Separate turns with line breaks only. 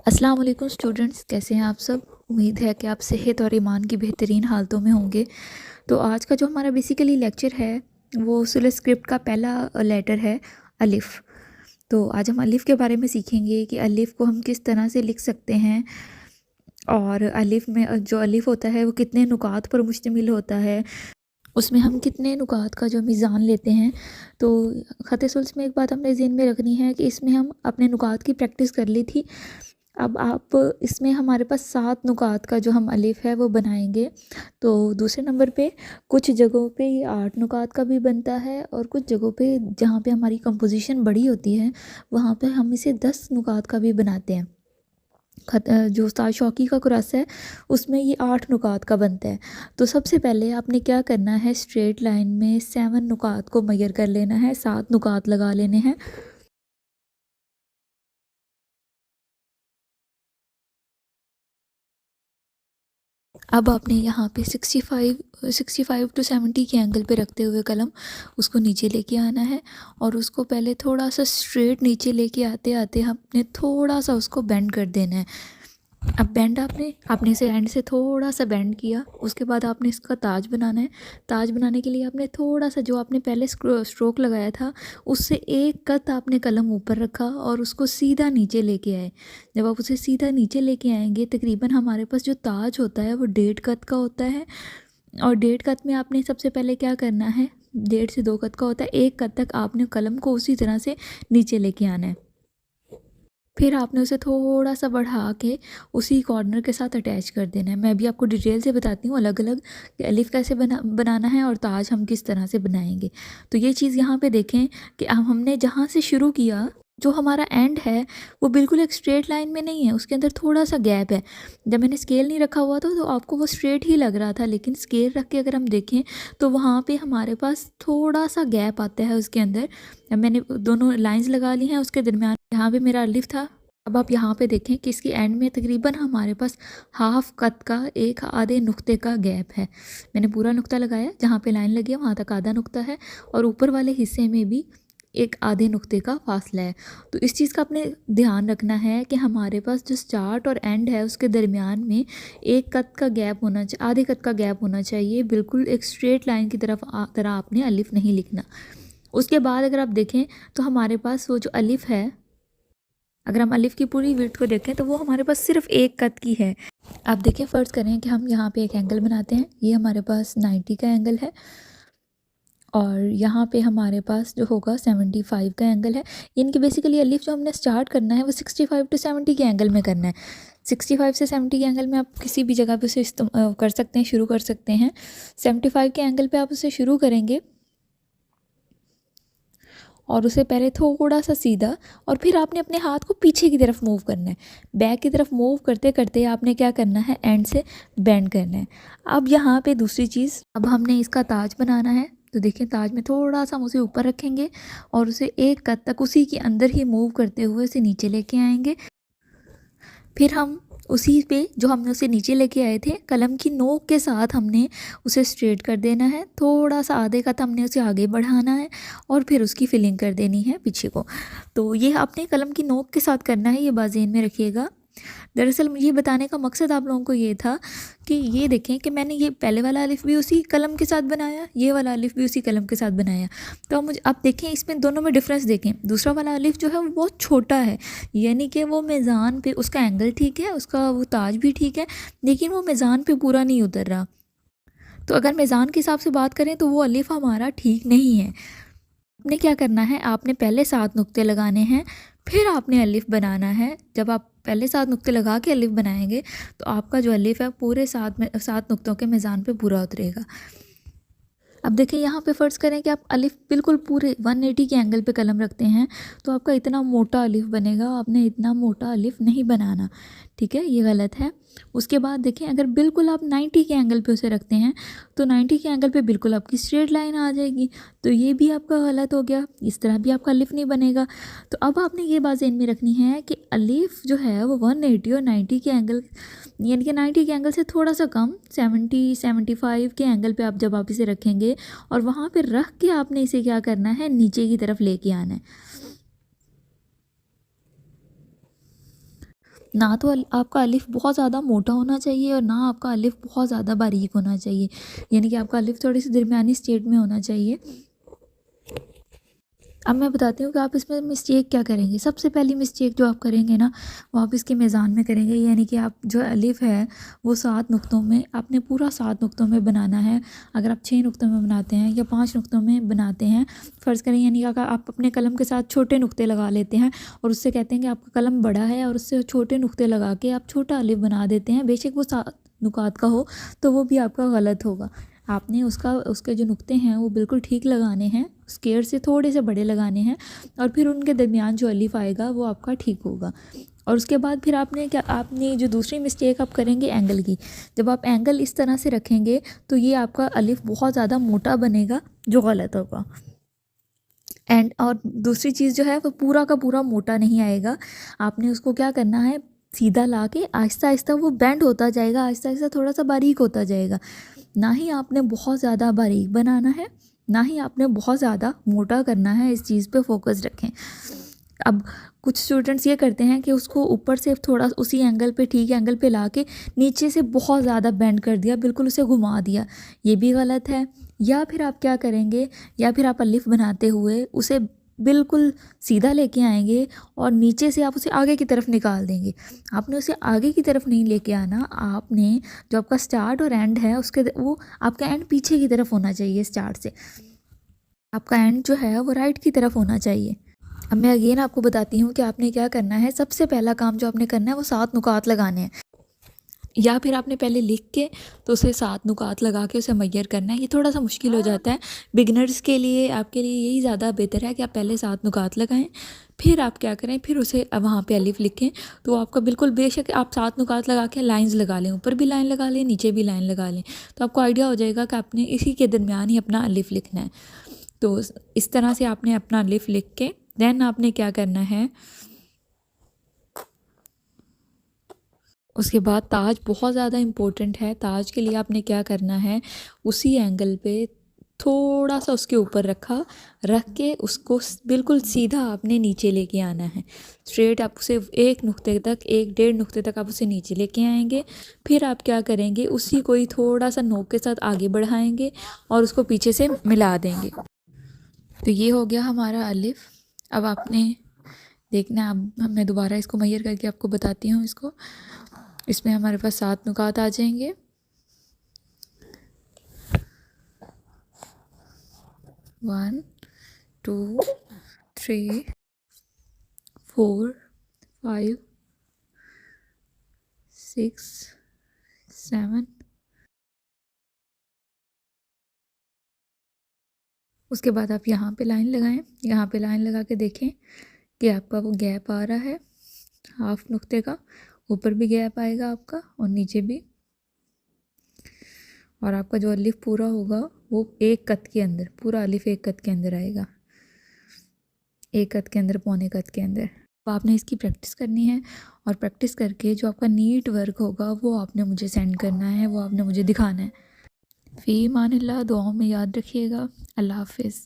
अस्सलाम वालेकुम स्टूडेंट्स, कैसे हैं आप सब। उम्मीद है कि आप सेहत और ईमान की बेहतरीन हालतों में होंगे। तो आज का जो हमारा बेसिकली लेक्चर है वो सुलह स्क्रिप्ट का पहला लेटर है अलिफ़। तो आज हम अलिफ़ के बारे में सीखेंगे कि अलिफ़ को हम किस तरह से लिख सकते हैं, और अलिफ़ में जो अलिफ़ होता है वो कितने नुकात पर मुश्तमिल होता है, उसमें हम कितने नुकात का जो मीज़ान लेते हैं। तो ख़त सुल्स में एक बात हमने ज़हन में रखनी है कि इसमें हम अपने नुकात की प्रैक्टिस कर ली थी। अब आप इसमें हमारे पास 7 नुकात का जो हम अलिफ़ है वो बनाएंगे। तो दूसरे नंबर पे कुछ जगहों पे ये 8 नुकात का भी बनता है, और कुछ जगहों पे जहाँ पे हमारी कंपोजिशन बड़ी होती है वहाँ पे हम इसे 10 नुकात का भी बनाते हैं। जो उस्ताद शौकी का कुरासा है उसमें ये 8 नुकात का बनता है। तो सबसे पहले आपने क्या करना है, स्ट्रेट लाइन में 7 नुकात को मेजर कर लेना है, 7 नुकात लगा लेने हैं। अब आपने यहाँ पे 65 टू 70 के एंगल पे रखते हुए कलम उसको नीचे लेके आना है, और उसको पहले थोड़ा सा स्ट्रेट नीचे लेके आते आते हमने थोड़ा सा उसको बेंड कर देना है। अब बेंड आपने इसे एंड से थोड़ा सा बेंड किया, उसके बाद आपने इसका ताज बनाना है। ताज बनाने के लिए आपने थोड़ा सा जो आपने पहले स्ट्रोक लगाया था उससे एक कत आपने कलम ऊपर रखा और उसको सीधा नीचे लेके आए। जब आप उसे सीधा नीचे लेके आएंगे तकरीबन हमारे पास जो ताज होता है वो 1.5 कत का होता है। और 1.5 कत में आपने सबसे पहले क्या करना है, 1.5 से 2 कत का होता है, 1 कत तक आपने कलम को उसी तरह से नीचे लेके आना है। फिर आपने उसे थोड़ा सा बढ़ा के उसी कॉर्नर के साथ अटैच कर देना है। मैं भी आपको डिटेल से बताती हूँ अलग अलग कि अलिफ़ कैसे बनाना है और ताज हम किस तरह से बनाएंगे। तो ये चीज़ यहाँ पे देखें कि हमने जहाँ से शुरू किया, जो हमारा एंड है वो बिल्कुल एक स्ट्रेट लाइन में नहीं है, उसके अंदर थोड़ा सा गैप है। जब मैंने स्केल नहीं रखा हुआ था तो आपको वो स्ट्रेट ही लग रहा था, लेकिन स्केल रख के अगर हम देखें तो वहाँ पे हमारे पास थोड़ा सा गैप आता है उसके अंदर। मैंने दोनों लाइंस लगा ली हैं, उसके दरमियान यहाँ पे मेरा अलिफ था। अब आप यहाँ पे देखें कि इसकी एंड में तकरीबन हमारे पास हाफ कत का एक आधे नुक्ते का गैप है। मैंने पूरा नुक्ता लगाया, जहाँ पे लाइन लगी है वहाँ तक आधा नुक्ता है, और ऊपर वाले हिस्से में भी एक आधे नुक्ते का फासला है। तो इस चीज़ का आपने ध्यान रखना है कि हमारे पास जो स्टार्ट और एंड है उसके दरमियान में एक कत का गैप होना चाहिए, आधे कत का गैप होना चाहिए। बिल्कुल एक स्ट्रेट लाइन की तरह आपने अलिफ नहीं लिखना। उसके बाद अगर आप देखें तो हमारे पास वो जो अलिफ है, अगर हम अलिफ की पूरी विड्थ को देखें तो वो हमारे पास सिर्फ एक कत की है। आप देखें, फ़र्ज़ करें कि हम यहाँ पे एक एंगल बनाते हैं, ये हमारे पास 90 का एंगल है, और यहाँ पे हमारे पास जो होगा 75 का एंगल है। इनकी बेसिकली अलिफ जो हमने स्टार्ट करना है वो 65 टू 70 के एंगल में करना है। 65 से 70 के एंगल में आप किसी भी जगह पे उसे कर सकते हैं, शुरू कर सकते हैं। 75 के एंगल पे आप उसे शुरू करेंगे और उसे पहले थोड़ा सा सीधा, और फिर आपने अपने हाथ को पीछे की तरफ मूव करना है। बैक की तरफ मूव करते करते आपने क्या करना है, एंड से बेंड करना है। अब यहाँ पे दूसरी चीज़, अब हमने इसका ताज बनाना है। तो देखिए, ताज में थोड़ा सा हम उसे ऊपर रखेंगे और उसे एक कद तक उसी के अंदर ही मूव करते हुए उसे नीचे लेके आएंगे। फिर हम उसी पे जो हमने उसे नीचे लेके आए थे, कलम की नोक के साथ हमने उसे स्ट्रेट कर देना है। थोड़ा सा आधे का हमने उसे आगे बढ़ाना है और फिर उसकी फिलिंग कर देनी है पीछे को। तो ये आपने कलम की नोक के साथ करना है, ये बात ज़हन में रखिएगा। दरअसल ये बताने का मकसद आप लोगों को ये था कि ये देखें कि मैंने ये पहले वाला अलिफ भी उसी कलम के साथ बनाया, ये वाला अलिफ भी उसी कलम के साथ बनाया। तो मुझे आप देखें इसमें दोनों में डिफरेंस देखें। दूसरा वाला अलिफ जो है वो बहुत छोटा है, यानी कि वो मेज़ान पे उसका एंगल ठीक है, उसका वो ताज भी ठीक है, लेकिन वो मेज़ान पे पूरा नहीं उतर रहा। तो अगर मेज़ान के हिसाब से बात करें तो वो अलिफ हमारा ठीक नहीं है। आपने क्या करना है, आपने पहले 7 नुक्ते लगाने हैं, फिर आपने अलिफ बनाना है। जब आप पहले 7 नुक्ते लगा के अलिफ बनाएंगे तो आपका जो अलिफ है पूरे 7 नुक्तों के मेज़ान पे पूरा उतरेगा। अब देखिए, यहाँ पे फ़र्ज़ करें कि आप अलिफ बिल्कुल पूरे 180 के एंगल पे कलम रखते हैं तो आपका इतना मोटा अलिफ बनेगा। आपने इतना मोटा अलिफ नहीं बनाना, ठीक है, ये गलत है। उसके बाद देखें, अगर बिल्कुल आप 90 के एंगल पे उसे रखते हैं तो 90 के एंगल पे बिल्कुल आपकी स्ट्रेट लाइन आ जाएगी, तो ये भी आपका गलत हो गया, इस तरह भी आपका अलिफ नहीं बनेगा। तो अब आपने ये बात ज़हन में रखनी है कि अलिफ जो है वो 180 और 90 के एंगल, यानी कि 90 के एंगल से थोड़ा सा कम 75 के एंगल पे आप जब आप इसे रखेंगे और वहाँ पे रख के आपने इसे क्या करना है, नीचे की तरफ लेके आना है। ना तो आपका अलिफ बहुत ज़्यादा मोटा होना चाहिए और ना आपका अलिफ बहुत ज़्यादा बारीक होना चाहिए, यानी कि आपका अलिफ थोड़ी सी दरमियानी स्टेट में होना चाहिए। अब मैं बताती हूँ कि आप इसमें मिस्टेक क्या करेंगे। सबसे पहली मिस्टेक जो आप करेंगे ना, वो आप इसके मीज़ान में करेंगे, यानी कि आप जो अलिफ है वो 7 नुक्तों में, आपने पूरा 7 नुक्तों में बनाना है। अगर आप 6 नुक्तों में बनाते हैं या 5 नुक्तों में बनाते हैं, फ़र्ज़ करें, यानी कि अगर आप अपने कलम के साथ छोटे नुक्ते लगा लेते हैं और उससे कहते हैं कि आपका कलम बड़ा है और उससे छोटे नुक्ते लगा के आप छोटा अलिफ बना देते हैं, बेशक वो 7 नुकात का हो, तो वो भी आपका गलत होगा। आपने उसके जो नुक्ते हैं वो बिल्कुल ठीक लगाने हैं, स्केयर से थोड़े से बड़े लगाने हैं, और फिर उनके दरमियान जो अलिफ आएगा वो आपका ठीक होगा। और उसके बाद फिर आपने जो दूसरी मिस्टेक आप करेंगे एंगल की, जब आप एंगल इस तरह से रखेंगे तो ये आपका अलिफ बहुत ज़्यादा मोटा बनेगा, जो गलत होगा। और दूसरी चीज़ जो है वो पूरा का पूरा मोटा नहीं आएगा। आपने उसको क्या करना है, सीधा ला के आहिस्ता आहिस्ता वो बेंड होता जाएगा, आहिस्ता आहिस्ता थोड़ा सा बारीक होता जाएगा। ना ही आपने बहुत ज़्यादा बारीक बनाना है, ना ही आपने बहुत ज़्यादा मोटा करना है। इस चीज़ पे फोकस रखें। अब कुछ स्टूडेंट्स ये करते हैं कि उसको ऊपर से थोड़ा उसी एंगल पे, ठीक एंगल पे ला के नीचे से बहुत ज़्यादा बेंड कर दिया, बिल्कुल उसे घुमा दिया, ये भी गलत है। या फिर आप क्या करेंगे, या फिर आप अलिफ बनाते हुए उसे बिल्कुल सीधा लेके आएंगे और नीचे से आप उसे आगे की तरफ निकाल देंगे। आपने उसे आगे की तरफ नहीं लेके आना, आपने जो आपका स्टार्ट और एंड है उसके वो आपका एंड पीछे की तरफ होना चाहिए स्टार्ट से, आपका एंड जो है वो राइट की तरफ होना चाहिए। अब मैं अगेन आपको बताती हूँ कि आपने क्या करना है। सबसे पहला काम जो आपने करना है वो 7 नुकात लगाने हैं, या फिर आपने पहले लिख के तो उसे 7 नुकात लगा के उसे मैयर करना है। ये थोड़ा सा मुश्किल हो जाता है बिगनर्स के लिए, आपके लिए यही ज़्यादा बेहतर है कि आप पहले 7 नुकात लगाएं, फिर आप क्या करें, फिर उसे वहाँ पे अलिफ लिखें, तो आपका बिल्कुल, बेशक आप 7 नुकात लगा के लाइंस लगा लें, ऊपर भी लाइन लगा लें, नीचे भी लाइन लगा लें, तो आपको आइडिया हो जाएगा कि आपने इसी के दरमियान ही अपना अलिफ लिखना है। तो इस तरह से आपने अपना अलिफ लिख के देन आपने क्या करना है, उसके बाद ताज बहुत ज़्यादा इम्पोर्टेंट है। ताज के लिए आपने क्या करना है, उसी एंगल पे थोड़ा सा उसके ऊपर रख के उसको बिल्कुल सीधा आपने नीचे लेके आना है, स्ट्रेट। आप उसे एक नुक्ते तक, 1-1.5 नुक्ते तक आप उसे नीचे लेके आएंगे। फिर आप क्या करेंगे, उसी को ही थोड़ा सा नोक के साथ आगे बढ़ाएंगे और उसको पीछे से मिला देंगे। तो ये हो गया हमारा अलिफ। अब आपने देखना, अब मैं दोबारा इसको मैयर करके आपको बताती हूँ। इसमें हमारे पास 7 नुकात आ जाएंगे। 1 2 3 4 5 6 7। उसके बाद आप यहाँ पे लाइन लगाएं, यहाँ पे लाइन लगा के देखें कि आपका वो गैप आ रहा है हाफ नुक्ते का, ऊपर भी गैप आएगा आपका और नीचे भी, और आपका जो अलिफ पूरा होगा वो एक कत के अंदर, पूरा अलिफ एक कत के अंदर आएगा, एक कत के अंदर, पौने कत के अंदर। तो आपने इसकी प्रैक्टिस करनी है, और प्रैक्टिस करके जो आपका नीट वर्क होगा वो आपने मुझे सेंड करना है, वो आपने मुझे दिखाना है। फ़ी मानिल्लाह, दुआओं में याद रखिएगा। अल्लाह हाफिज़।